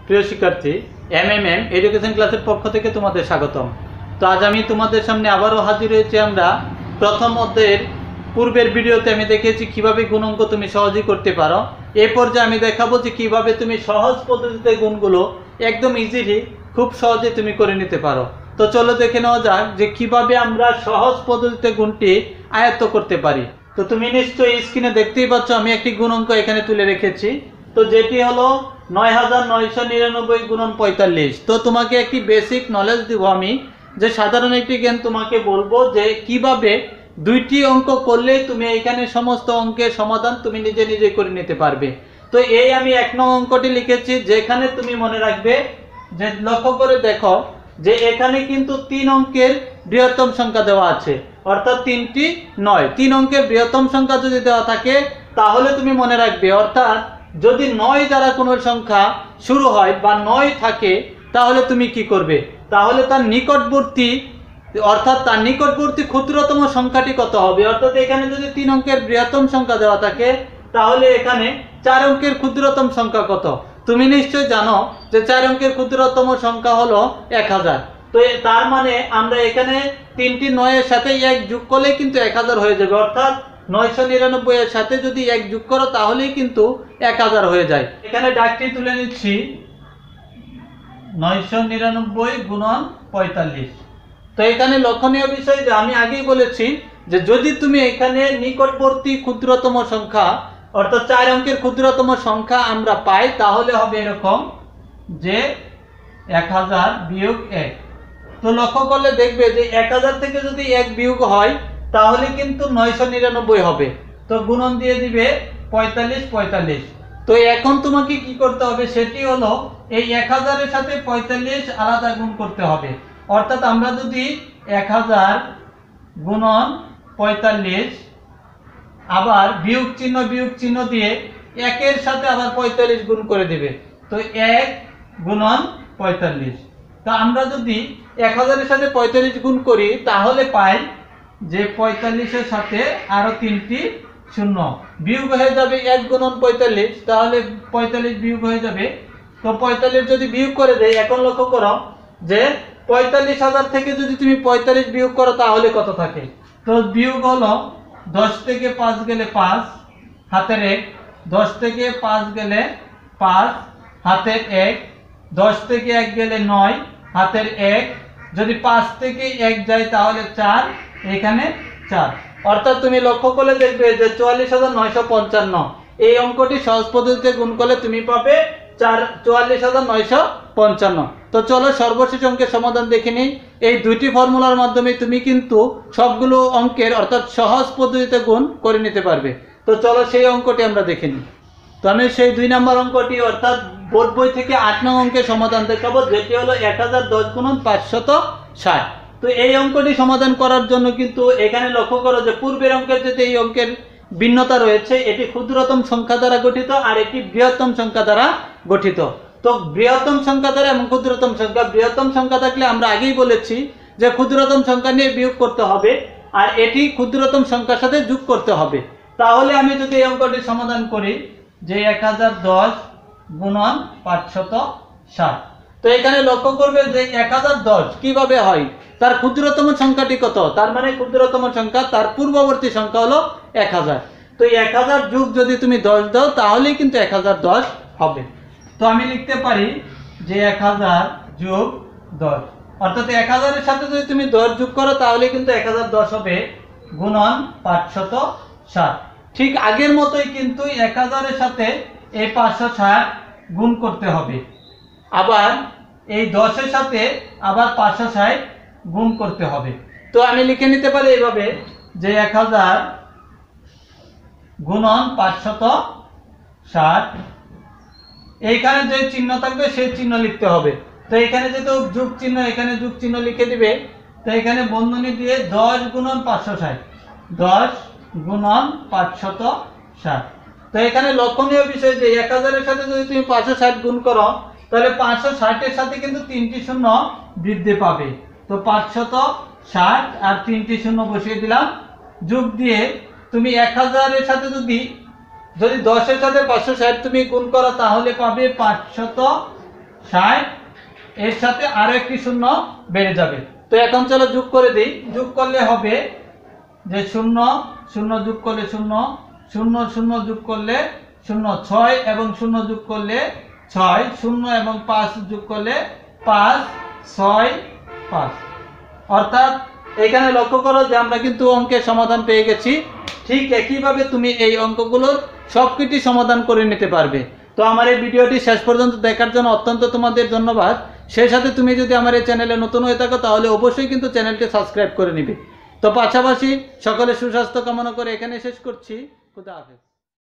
প্রিয় শিক্ষার্থী, এমএমএম এডুকেশন ক্লাসের পক্ষ থেকে তোমাদের স্বাগতম। তো আজ আমি তোমাদের সামনে আবারও হাজির হয়েছি। আমরা প্রথম অধ্যায়ের পূর্বের ভিডিওতে আমি দেখিয়েছি কিভাবে গুণাঙ্ক তুমি সহজেই করতে পারো। এই পর্যায়ে আমি দেখাবো যে কিভাবে তুমি সহজ পদ্ধতিতে গুণগুলো একদম ইজিলি খুব সহজে তুমি করে নিতে পারো। তো চলো দেখে নেওয়া যাক যে কিভাবে আমরা সহজ পদ্ধতিতে গুণটি আয়ত্ত করতে পারি। তো তুমি নিশ্চয়ই স্ক্রিনে দেখতেই পাচ্ছ আমি একটি গুণাঙ্ক এখানে তুলে রেখেছি। তো যেটি হলো 9999 গুণন 45। তো তোমাকে একটি বেসিক নলেজ দিব আমি, যে সাধারণ একটি জ্ঞান তোমাকে বলবো যে কিভাবে দুইটি অঙ্ক করলেই তুমি এখানে সমস্ত অঙ্কের সমাধান তুমি নিজে নিজে করে নিতে পারবে। তো এই আমি 1 নং অঙ্কটি লিখেছি, যেখানে তুমি মনে রাখবে যে লক্ষ্য করে দেখো যে এখানে কিন্তু 3 অঙ্কের বৃহত্তম সংখ্যা দেওয়া আছে, অর্থাৎ 3টি 9। 3 অঙ্কের বৃহত্তম সংখ্যা যদি দেওয়া থাকে তাহলে তুমি মনে রাখবে, অর্থাৎ যদি 9 দ্বারা কোনো সংখ্যা শুরু হয় বা 9 থাকে তাহলে তুমি কি করবে, তাহলে তার নিকটবর্তী অর্থাৎ তার নিকটবর্তী ক্ষুদ্রতম সংখ্যাটি কত হবে। অর্থাৎ এখানে যদি 3 অঙ্কের বৃহত্তম সংখ্যা দেওয়া থাকে তাহলে এখানে 4 অঙ্কের ক্ষুদ্রতম সংখ্যা কত তুমি নিশ্চয় জানো যে 4 অঙ্কের ক্ষুদ্রতম সংখ্যা হলো 1000। তো তার মানে আমরা এখানে 3টি 9 এর সাথে 1 যোগ করলে কিন্তু 1000 হয়ে যাবে। অর্থাৎ 999 এর সাথে যদি 1 যোগ করো তাহলেই কিন্তু 1000 হয়ে যায়। এখানে ডাকটি তুলে নিচ্ছি 999 গুণন 45। তো এখানে লক্ষণীয় বিষয় যে আমি আগেই বলেছি যে যদি তুমি এখানে নিকটবর্তী ক্ষুদ্রতম সংখ্যা অর্থাৎ 4 অঙ্কের ক্ষুদ্রতম সংখ্যা আমরা পাই তাহলে হবে এরকম যে 1000 বিয়োগ 1। তো লক্ষ্য করলে দেখবে যে 1000 থেকে যদি 1 বিয়োগ হয় তাহলে কিন্তু 999 হবে। তো গুণন দিয়ে দিবে 45 45। তো এখন তোমাকে কি করতে হবে সেটি হলো এই 1000 এর সাথে 45 আলাদা গুণ করতে হবে। অর্থাৎ আমরা যদি 1000 গুণন 45 আবার বিয়োগ চিহ্ন দিয়ে 1 এর সাথে আবার 45 গুণ করে দিবে, তো 1 গুণন 45। তো আমরা যদি 1000 এর সাথে 45 গুণ করি তাহলে পাই যে 45 এর সাথে আরো 3টি শূন্য বিয়োগ হয়ে যাবে 1 গুণন 45, তাহলে 45 বিয়োগ হয়ে যাবে। তো 45 যদি বিয়োগ করে দেয়, এখন লক্ষ্য করো যে 45,000 থেকে যদি তুমি 45 বিয়োগ করো তাহলে কত থাকে। তো বিয়োগ হলো 10 থেকে 5 গেলে 5 হাতের 1, 10 থেকে 5 গেলে 5 হাতের 1, 10 থেকে 1 গেলে 9 হাতের 1, যদি 5 থেকে 1 যায় তাহলে 4, এখানে 4। অর্থাৎ তুমি লক্ষ্য করলে দেখবে যে 44,955। এই অঙ্কটি সহজ পদ্ধতিতে গুণ করলে তুমি পাবে 44,955। তো চলো সর্বশেষ অঙ্কের সমাধান দেখে নিই। এই দুইটি ফর্মুলার মাধ্যমে তুমি কিন্তু সবগুলো অঙ্কের অর্থাৎ সহজ পদ্ধতিতে গুণ করে নিতে পারবে। তো চলো সেই অঙ্কটি আমরা দেখে নিই। তো আমি সেই 2 নম্বর অঙ্কটি অর্থাৎ বোর্ড বই থেকে 8 নং অঙ্কের সমাধান দেখাবো, যেটি হলো 1010 গুণন 560। তো এই অঙ্কটি সমাধান করার জন্য কিন্তু এখানে লক্ষ্য করো যে পূর্বের অঙ্কের যেতে এই অঙ্কের ভিন্নতা রয়েছে। এটি ক্ষুদ্রতম সংখ্যা দ্বারা গঠিত আর এটি বৃহত্তম সংখ্যা দ্বারা গঠিত। তো বৃহত্তম সংখ্যা দ্বারা এবং ক্ষুদ্রতম সংখ্যা, বৃহত্তম সংখ্যা থাকলে আমরা আগেই বলেছি যে ক্ষুদ্রতম সংখ্যা নিয়ে বিয়োগ করতে হবে আর এটি ক্ষুদ্রতম সংখ্যার সাথে যোগ করতে হবে। তাহলে আমি যদি এই অঙ্কটি সমাধান করি যে 1010 গুণন 560। তো এখানে লক্ষ্য করবে যে 1010 কিভাবে হয়, তার ক্ষুদ্রতম সংখ্যাটি কত, তার মানে ক্ষুদ্রতম সংখ্যা তার পূর্ববর্তী সংখ্যা হলো 1000। তো 1000 যোগ যদি তুমি 10 দাও তাহলেই কিন্তু 1010 হবে। তো আমি লিখতে পারি যে 1000 যোগ 10, অর্থাৎ 1000 এর সাথে যদি তুমি 10 যোগ করো তাহলে কিন্তু 1010 হবে গুণন 560। ঠিক আগের মতোই কিন্তু 1000 এর সাথে এই 560 গুণ করতে হবে, আবার এই 10 এর সাথে আবার 560 গুণ করতে হবে। তো আমি লিখে নিতে পারি এইভাবে যে 1000 গুণন 560, এইখানে যে চিহ্ন থাকবে সেই চিহ্ন লিখতে হবে। তো এখানে যেহেতু যোগ চিহ্ন, এখানে যোগ চিহ্ন লিখে দিবে। তো এখানে বন্ধনী দিয়ে 10 গুণন 560, 10 গুণন 560। তো এখানে লক্ষণীয় বিষয় যে 1000 এর সাথে যদি তুমি 560 গুণ করো তাহলে 560 এর সাথে কিন্তু 3টি শূন্য বৃদ্ধি পাবে। তো 560 আর 3টি শূন্য বসিয়ে দিলাম, যোগ দিয়ে তুমি 1000 এর সাথে যদি 10 এর সাথে 560 তুমি গুণ করো তাহলে পাবে 560 60, এর সাথে আরো একটি শূন্য বেড়ে যাবে। তো এখন চলো যোগ করে দিই। যোগ করলে হবে যে 0 0 যোগ করলে 0, 0 0 যোগ করলে 0, 6 এবং 0 যোগ করলে 6, 0 এবং 5 যোগ করলে 5, 6, 5। অর্থাৎ এখানে লক্ষ্য করো যে আমরা কিন্তু অঙ্কের সমাধান পেয়ে গেছি। ঠিক একইভাবে তুমি এই অঙ্কগুলোর সবকটি সমাধান করে নিতে পারবে। তো আমার এই ভিডিওটি শেষ পর্যন্ত দেখার জন্য অত্যন্ত তোমাদের ধন্যবাদ। সেই সাথে তুমি যদি আমার এই চ্যানেলে নতুন হয়ে থাকো তাহলে অবশ্যই কিন্তু চ্যানেলটি সাবস্ক্রাইব করে নিবে। তো পাশাপাশি সকলে সুস্বাস্থ্য কামনা করে এখানে শেষ করছি। খুদা হাফেজ।